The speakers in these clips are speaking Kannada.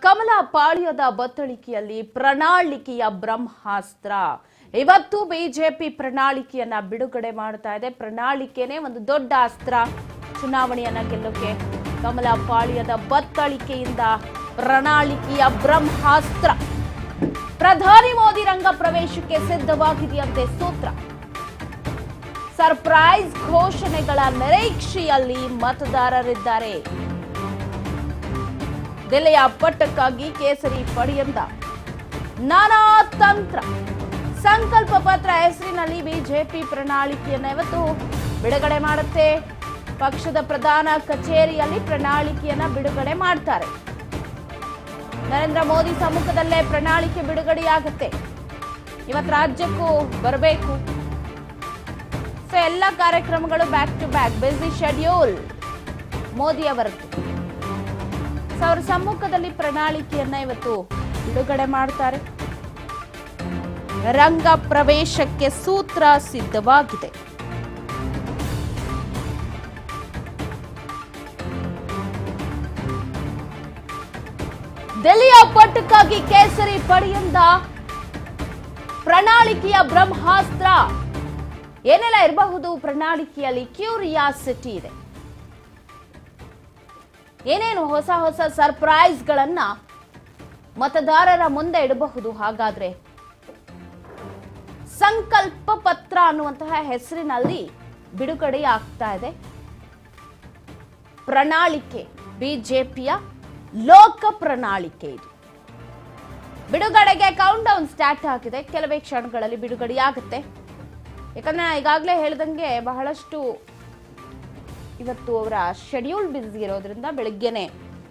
ಕಮಲ ಪಾಳ್ಯದ ಬತ್ತಳಿಕೆಯಲ್ಲಿ ಪ್ರಣಾಳಿಕೆಯ ಬ್ರಹ್ಮಾಸ್ತ್ರ. ಇವತ್ತು ಬಿಜೆಪಿ ಪ್ರಣಾಳಿಕೆಯನ್ನ ಬಿಡುಗಡೆ ಮಾಡ್ತಾ ಇದೆ. ಪ್ರಣಾಳಿಕೆನೇ ಒಂದು ದೊಡ್ಡ ಅಸ್ತ್ರ. ಚುನಾವಣೆಯನ್ನ ಗೆಲ್ಲೋಕೆ ಕಮಲ ಪಾಳ್ಯದ ಬತ್ತಳಿಕೆಯಿಂದ ಪ್ರಣಾಳಿಕೆಯ ಬ್ರಹ್ಮಾಸ್ತ್ರ. ಪ್ರಧಾನಿ ಮೋದಿ ರಂಗ ಪ್ರವೇಶಕ್ಕೆ ಸಿದ್ಧವಾಗಿದೆಯಂತೆ ಸೂತ್ರ. ಸರ್ಪ್ರೈಸ್ ಘೋಷಣೆಗಳ ನಿರೀಕ್ಷೆಯಲ್ಲಿ ಮತದಾರರಿದ್ದಾರೆ. ದಿಲ್ಲಿಯ ಪಟ್ಟಕ್ಕಾಗಿ ಕೇಸರಿ ಪಡೆಯಿಂದ ನಾನಾ ತಂತ್ರ. ಸಂಕಲ್ಪ ಪತ್ರ ಹೆಸರಿನಲ್ಲಿ ಬಿಜೆಪಿ ಪ್ರಣಾಳಿಕೆಯನ್ನು ಇವತ್ತು ಬಿಡುಗಡೆ ಮಾಡುತ್ತೆ. ಪಕ್ಷದ ಪ್ರಧಾನ ಕಚೇರಿಯಲ್ಲಿ ಪ್ರಣಾಳಿಕೆಯನ್ನ ಬಿಡುಗಡೆ ಮಾಡ್ತಾರೆ. ನರೇಂದ್ರ ಮೋದಿ ಸಮ್ಮುಖದಲ್ಲೇ ಪ್ರಣಾಳಿಕೆ ಬಿಡುಗಡೆಯಾಗುತ್ತೆ. ಇವತ್ತು ರಾಜ್ಯಕ್ಕೂ ಬರಬೇಕು. ಸೊ ಎಲ್ಲ ಕಾರ್ಯಕ್ರಮಗಳು back to back, busy schedule Modi ಅವರದ್ದು. ಸೊ ಅವರ ಸಮ್ಮುಖದಲ್ಲಿ ಪ್ರಣಾಳಿಕೆಯನ್ನ ಇವತ್ತು ಬಿಡುಗಡೆ ಮಾಡ್ತಾರೆ. ರಂಗ ಪ್ರವೇಶಕ್ಕೆ ಸೂತ್ರ ಸಿದ್ಧವಾಗಿದೆ. ದಿಲ್ಲಿಯ ಪಟ್ಟಕ್ಕಾಗಿ ಕೇಸರಿ ಪಡೆಯಿಂದ ಪ್ರಣಾಳಿಕೆಯ ಬ್ರಹ್ಮಾಸ್ತ್ರ. ಏನೆಲ್ಲ ಇರಬಹುದು ಪ್ರಣಾಳಿಕೆಯಲ್ಲಿ? ಕ್ಯೂರಿಯಾಸಿಟಿ ಇದೆ. ಏನೇನು ಹೊಸ ಹೊಸ ಸರ್ಪ್ರೈಸ್ಗಳನ್ನ ಮತದಾರರ ಮುಂದೆ ಇಡಬಹುದು? ಹಾಗಾದ್ರೆ ಸಂಕಲ್ಪ ಪತ್ರ ಅನ್ನುವಂತಹ ಹೆಸರಿನಲ್ಲಿ ಬಿಡುಗಡೆ ಆಗ್ತಾ ಇದೆ ಪ್ರಣಾಳಿಕೆ. ಬಿಜೆಪಿಯ ಲೋಕ ಪ್ರಣಾಳಿಕೆ ಇದು. ಬಿಡುಗಡೆಗೆ ಕೌಂಟ್ ಡೌನ್ ಸ್ಟಾರ್ಟ್ ಆಗಿದೆ. ಕೆಲವೇ ಕ್ಷಣಗಳಲ್ಲಿ ಬಿಡುಗಡೆಯಾಗುತ್ತೆ. ಯಾಕಂದ್ರೆ ಈಗಾಗಲೇ ಹೇಳಿದಂಗೆ ಬಹಳಷ್ಟು ಇವತ್ತು ಅವರ ಶೆಡ್ಯೂಲ್ ಬಿಸಿ ಇರೋದ್ರಿಂದ ಬೆಳಗ್ಗೆನೆ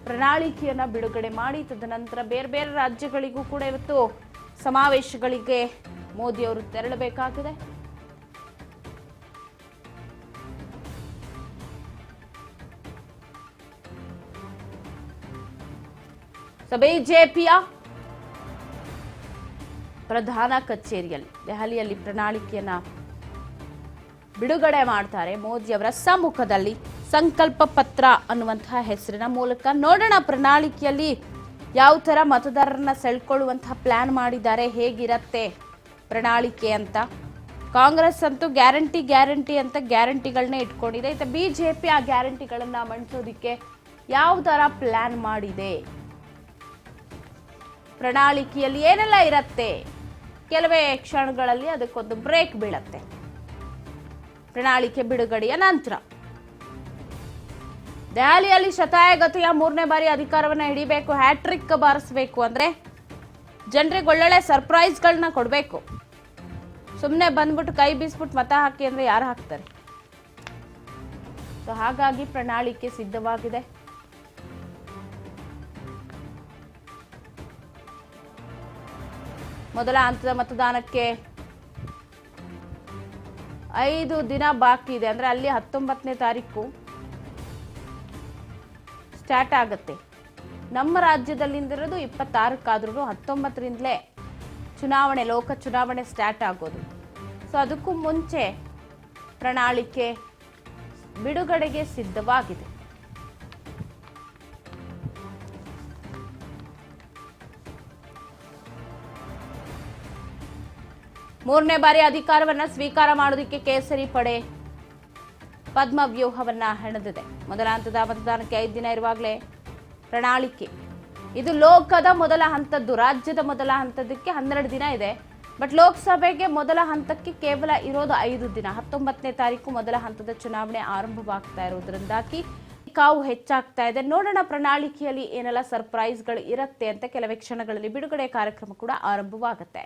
ಪ್ರಣಾಳಿಕೆಯನ್ನ ಬಿಡುಗಡೆ ಮಾಡಿ ತದನಂತರ ಬೇರೆ ಬೇರೆ ರಾಜ್ಯಗಳಿಗೂ ಕೂಡ ಇವತ್ತು ಸಮಾವೇಶಗಳಿಗೆ ಮೋದಿ ಅವರು ತೆರಳಬೇಕಾಗಿದೆ. ಬಿಜೆಪಿಯ ಪ್ರಧಾನ ಕಚೇರಿಯಲ್ಲಿ ದೆಹಲಿಯಲ್ಲಿ ಪ್ರಣಾಳಿಕೆಯನ್ನ ಬಿಡುಗಡೆ ಮಾಡ್ತಾರೆ. ಮೋದಿ ಅವರ ಸಮ್ಮುಖದಲ್ಲಿ ಸಂಕಲ್ಪ ಪತ್ರ ಅನ್ನುವಂತಹ ಹೆಸರಿನ ಮೂಲಕ ನೋಡೋಣ ಪ್ರಣಾಳಿಕೆಯಲ್ಲಿ ಯಾವ ತರ ಮತದಾರರನ್ನ ಸೆಳ್ಕೊಳ್ಳುವಂತಹ ಪ್ಲಾನ್ ಮಾಡಿದ್ದಾರೆ, ಹೇಗಿರತ್ತೆ ಪ್ರಣಾಳಿಕೆ ಅಂತ. ಕಾಂಗ್ರೆಸ್ ಅಂತೂ ಗ್ಯಾರಂಟಿ ಅಂತ ಗ್ಯಾರಂಟಿಗಳನ್ನೇ ಇಟ್ಕೊಂಡಿದೆ. ಇತ್ತ ಬಿಜೆಪಿ ಆ ಗ್ಯಾರಂಟಿಗಳನ್ನ ಮಂಡಿಸೋದಿಕ್ಕೆ ಯಾವ ತರ ಪ್ಲಾನ್ ಮಾಡಿದೆ, ಪ್ರಣಾಳಿಕೆಯಲ್ಲಿ ಏನೆಲ್ಲ ಇರತ್ತೆ, ಕೆಲವೇ ಕ್ಷಣಗಳಲ್ಲಿ ಅದಕ್ಕೊಂದು ಬ್ರೇಕ್ ಬೀಳತ್ತೆ. ಪ್ರಣಾಳಿಕೆ ಬಿಡುಗಡೆಯ ನಂತರ ದೆಹಲಿಯಲ್ಲಿ ಶತಾಯಗತಿಯ 3ನೇ ಬಾರಿ ಅಧಿಕಾರವನ್ನ ಹಿಡಿಬೇಕು, ಹ್ಯಾಟ್ರಿಕ್ ಬಾರಿಸಬೇಕು ಅಂದ್ರೆ ಜನರಿಗೆ ಒಳ್ಳೊಳ್ಳೆ ಸರ್ಪ್ರೈಸ್ಗಳನ್ನ ಕೊಡಬೇಕು. ಸುಮ್ಮನೆ ಬಂದ್ಬಿಟ್ಟು ಕೈ ಬೀಸ್ಬಿಟ್ಟು ಮತ ಹಾಕಿ ಅಂದ್ರೆ ಯಾರು ಹಾಕ್ತಾರೆ? ಸೊ ಹಾಗಾಗಿ ಪ್ರಣಾಳಿಕೆ ಸಿದ್ಧವಾಗಿದೆ. ಮೊದಲ ಹಂತದ ಮತದಾನಕ್ಕೆ 5 ದಿನ ಬಾಕಿ ಇದೆ. ಅಂದ್ರೆ ಅಲ್ಲಿ 19ನೇ ತಾರೀಕು ಸ್ಟಾರ್ಟ್ ಆಗುತ್ತೆ. ನಮ್ಮ ರಾಜ್ಯದಲ್ಲಿಂದಿರೋದು 26ಕ್ಕಾದ್ರೂ 19ರಿಂದಲೇ ಚುನಾವಣೆ, ಲೋಕ ಚುನಾವಣೆ ಸ್ಟಾರ್ಟ್ ಆಗೋದು. ಸೊ ಅದಕ್ಕೂ ಮುಂಚೆ ಪ್ರಣಾಳಿಕೆ ಬಿಡುಗಡೆಗೆ ಸಿದ್ಧವಾಗಿದೆ. ಮೂರನೇ ಬಾರಿ ಅಧಿಕಾರವನ್ನ ಸ್ವೀಕಾರ ಮಾಡೋದಕ್ಕೆ ಕೇಸರಿ ಪಡೆ ಪದ್ಮ ವ್ಯೂಹವನ್ನ ಹೆಣೆದಿದೆ. ಮೊದಲ ಹಂತದ ಮತದಾನಕ್ಕೆ 5 ದಿನ ಇರುವಾಗಲೇ ಪ್ರಣಾಳಿಕೆ. ಇದು ಲೋಕದ ಮೊದಲ ಹಂತದ್ದು. ರಾಜ್ಯದ ಮೊದಲ ಹಂತದಕ್ಕೆ 12 ದಿನ ಇದೆ. ಬಟ್ ಲೋಕಸಭೆಗೆ ಮೊದಲ ಹಂತಕ್ಕೆ ಕೇವಲ ಇರೋದು 5 ದಿನ. 19ನೇ ತಾರೀಕು ಮೊದಲ ಹಂತದ ಚುನಾವಣೆ ಆರಂಭವಾಗ್ತಾ ಇರೋದ್ರಿಂದಾಗಿ ಕಾವು ಹೆಚ್ಚಾಗ್ತಾ ಇದೆ. ನೋಡೋಣ ಪ್ರಣಾಳಿಕೆಯಲ್ಲಿ ಏನೆಲ್ಲ ಸರ್ಪ್ರೈಸ್ಗಳು ಇರುತ್ತೆ ಅಂತ. ಕೆಲವೇ ಕ್ಷಣಗಳಲ್ಲಿ ಬಿಡುಗಡೆ ಕಾರ್ಯಕ್ರಮ ಕೂಡ ಆರಂಭವಾಗುತ್ತೆ.